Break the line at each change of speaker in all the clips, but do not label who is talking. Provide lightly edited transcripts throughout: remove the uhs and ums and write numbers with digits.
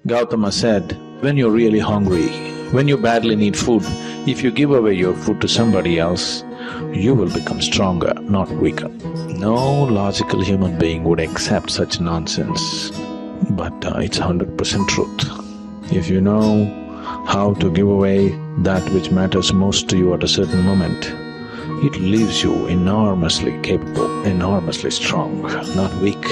Gautama said, when you're really hungry, when you badly need food, if you give away your food to somebody else, you will become stronger, not weaker. No logical human being would accept such nonsense, but it's 100% truth. If you know how to give away that which matters most to you at a certain moment, it leaves you enormously capable, enormously strong, not weak.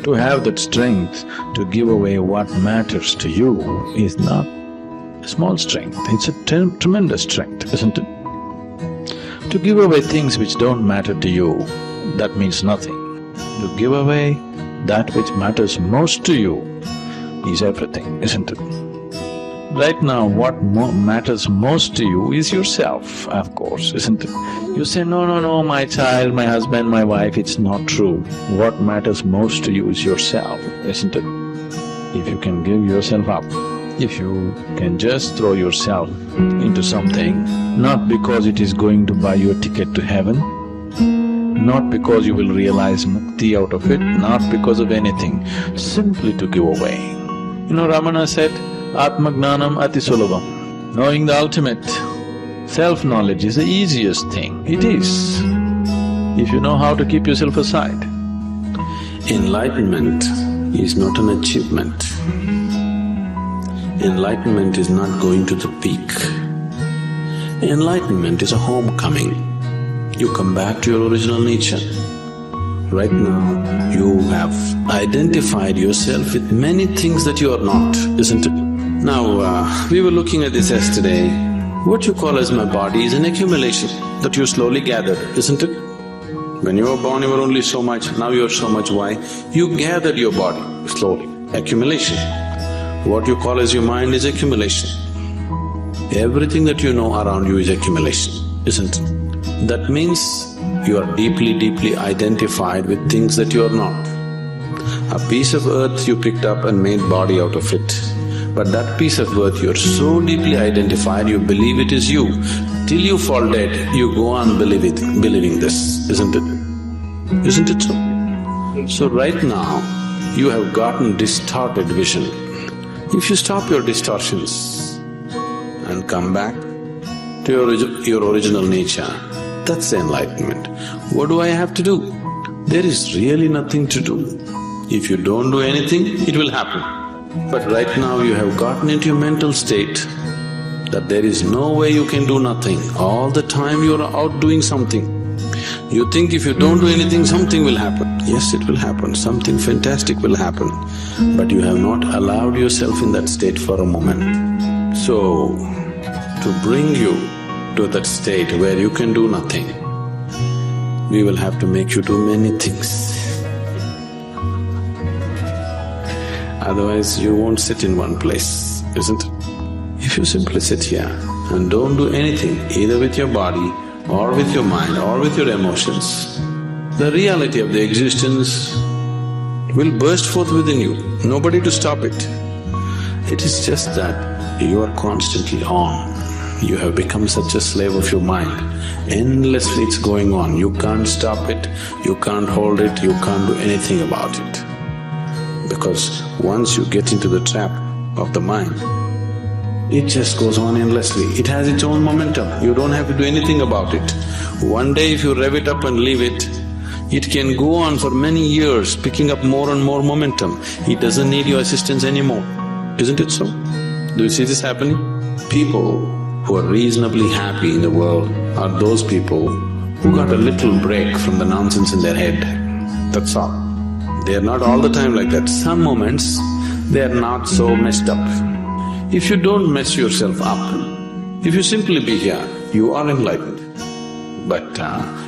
To have that strength to give away what matters to you is not a small strength, it's a tremendous strength, isn't it? To give away things which don't matter to you, that means nothing. To give away that which matters most to you is everything, isn't it? Right now, what matters most to you is yourself, of course, isn't it? You say, no, my child, my husband, my wife, it's not true. What matters most to you is yourself, isn't it? If you can give yourself up, if you can just throw yourself into something, not because it is going to buy you a ticket to heaven, not because you will realize mukti out of it, not because of anything, simply to give away. You know, Ramana said, Atmagnanam ati sulabham. Knowing the ultimate, self-knowledge is the easiest thing. It is, if you know how to keep yourself aside.
Enlightenment is not an achievement. Enlightenment is not going to the peak. Enlightenment is a homecoming. You come back to your original nature. Right now, you have identified yourself with many things that you are not, isn't it? Now, we were looking at this yesterday. What you call as my body is an accumulation that you slowly gathered, isn't it? When you were born, you were only so much, now you're so much. Why? You gathered your body slowly. Accumulation. What you call as your mind is accumulation. Everything that you know around you is accumulation, isn't it? That means you are deeply identified with things that you are not. A piece of earth you picked up and made body out of it. But that piece of earth, you're so deeply identified, you believe it is you. Till you fall dead, you go on believing this, isn't it? Isn't it so? So right now, you have gotten distorted vision. If you stop your distortions and come back to your original nature, that's the enlightenment. What do I have to do? There is really nothing to do. If you don't do anything, it will happen. But right now you have gotten into your mental state that there is no way you can do nothing. All the time you are out doing something. You think if you don't do anything, something will happen. Yes, it will happen, something fantastic will happen. But you have not allowed yourself in that state for a moment. So, to bring you to that state where you can do nothing, we will have to make you do many things. Otherwise, you won't sit in one place, isn't it? If you simply sit here and don't do anything, either with your body or with your mind or with your emotions, the reality of the existence will burst forth within you, nobody to stop it. It is just that you are constantly on. You have become such a slave of your mind. Endlessly it's going on, you can't stop it, you can't hold it, you can't do anything about it. Because once you get into the trap of the mind, it just goes on endlessly. It has its own momentum, you don't have to do anything about it. One day if you rev it up and leave it, it can go on for many years, picking up more and more momentum. It doesn't need your assistance anymore, isn't it so? Do you see this happening? People who are reasonably happy in the world are those people who got a little break from the nonsense in their head, that's all. They are not all the time like that. Some moments, they are not so messed up. If you don't mess yourself up, if you simply be here, you are enlightened. But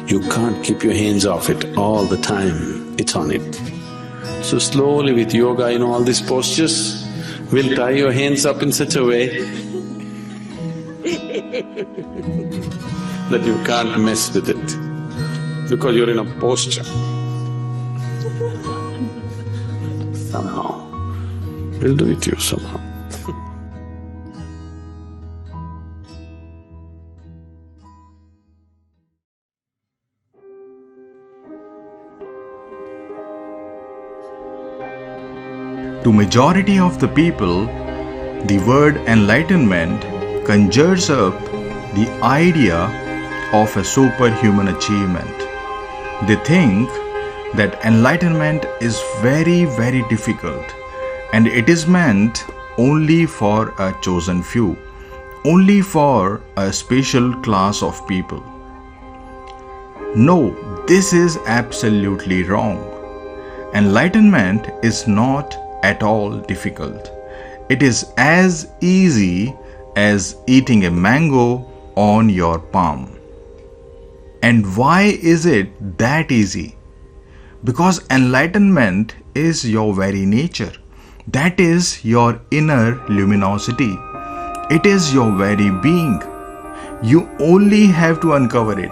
you can't keep your hands off it all the time, it's on it. So slowly with yoga, all these postures, we'll tie your hands up in such a way that you can't mess with it, because you're in a posture. Somehow, we'll do it to you somehow.
To majority of the people, the word enlightenment conjures up the idea of a superhuman achievement. They think that enlightenment is very, very difficult and it is meant only for a chosen few, only for a special class of people. No, this is absolutely wrong. Enlightenment is not at all difficult. It is as easy as eating a mango on your palm. And why is it that easy? Because enlightenment is your very nature. That is your inner luminosity. It is your very being. You only have to uncover it.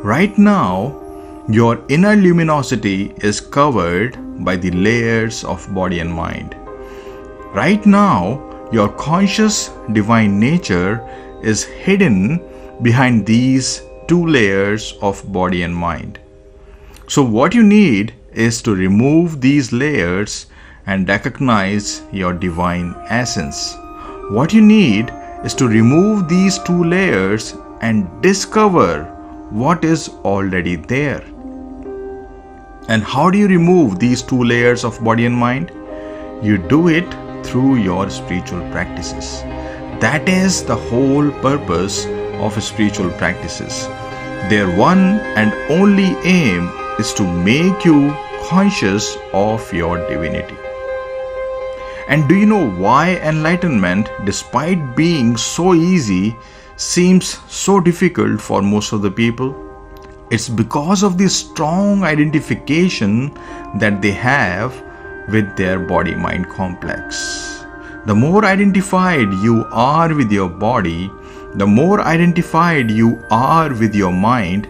Right now, your inner luminosity is covered by the layers of body and mind. Right now, your conscious divine nature is hidden behind these two layers of body and mind. So what you need is to remove these layers and recognize your divine essence. What you need is to remove these two layers and discover what is already there. And how do you remove these two layers of body and mind? You do it through your spiritual practices. That is the whole purpose of spiritual practices. Their one and only aim is to make you conscious of your divinity. And do you know why enlightenment, despite being so easy, seems so difficult for most of the people? It's because of the strong identification that they have with their body-mind complex. The more identified you are with your body, the more identified you are with your mind,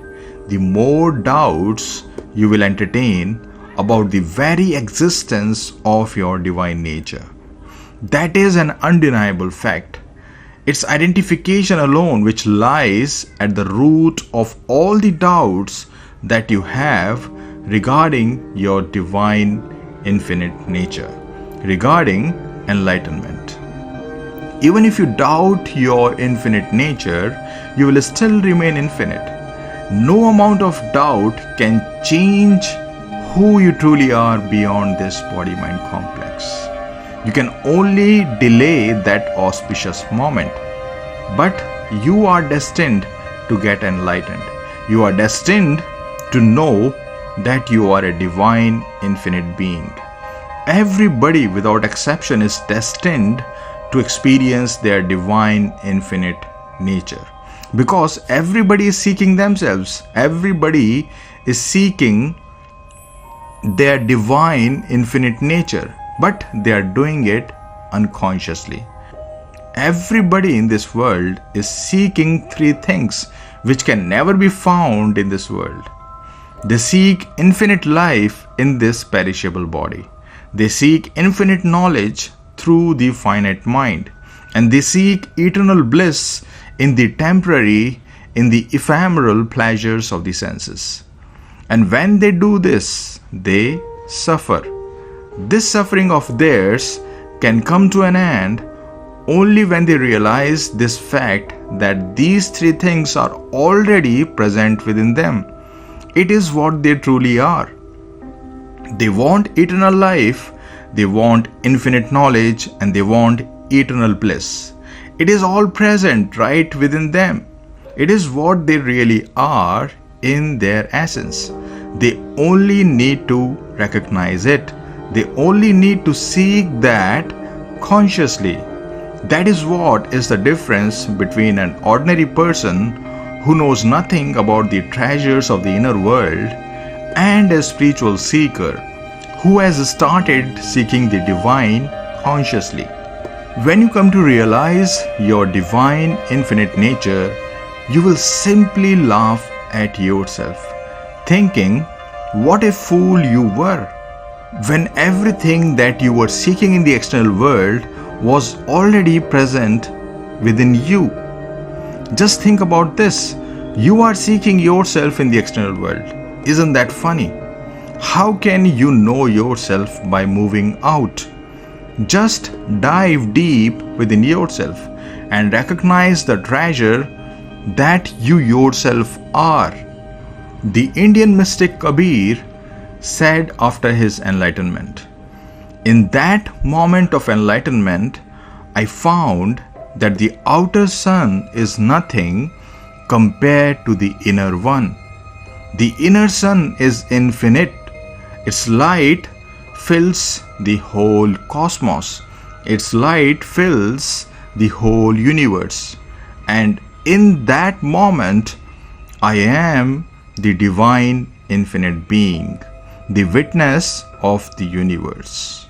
the more doubts you will entertain about the very existence of your divine nature. That is an undeniable fact. It's identification alone which lies at the root of all the doubts that you have regarding your divine infinite nature, regarding enlightenment. Even if you doubt your infinite nature, you will still remain infinite. No amount of doubt can change who you truly are beyond this body-mind complex. You can only delay that auspicious moment. But you are destined to get enlightened. You are destined to know that you are a divine, infinite being. Everybody without exception is destined to experience their divine, infinite nature. Because everybody is seeking themselves. Everybody is seeking their divine, infinite nature. But they are doing it unconsciously. Everybody in this world is seeking three things which can never be found in this world. They seek infinite life in this perishable body. They seek infinite knowledge through the finite mind. And they seek eternal bliss in the temporary, in the ephemeral pleasures of the senses. And when they do this, they suffer. This suffering of theirs can come to an end only when they realize this fact that these three things are already present within them. It is what they truly are. They want eternal life, they want infinite knowledge, and they want eternal bliss. It is all present right within them. It is what they really are in their essence. They only need to recognize it. They only need to seek that consciously. That is what is the difference between an ordinary person who knows nothing about the treasures of the inner world and a spiritual seeker who has started seeking the divine consciously. When you come to realize your divine infinite nature, you will simply laugh at yourself, thinking, what a fool you were, when everything that you were seeking in the external world was already present within you. Just think about this. You are seeking yourself in the external world. Isn't that funny? How can you know yourself by moving out? Just dive deep within yourself and recognize the treasure that you yourself are. The Indian mystic Kabir said after his enlightenment, "In that moment of enlightenment, I found that the outer sun is nothing compared to the inner one. The inner sun is infinite. Its light fills the whole cosmos. Its light fills the whole universe. And in that moment, I am the divine infinite being, the witness of the universe."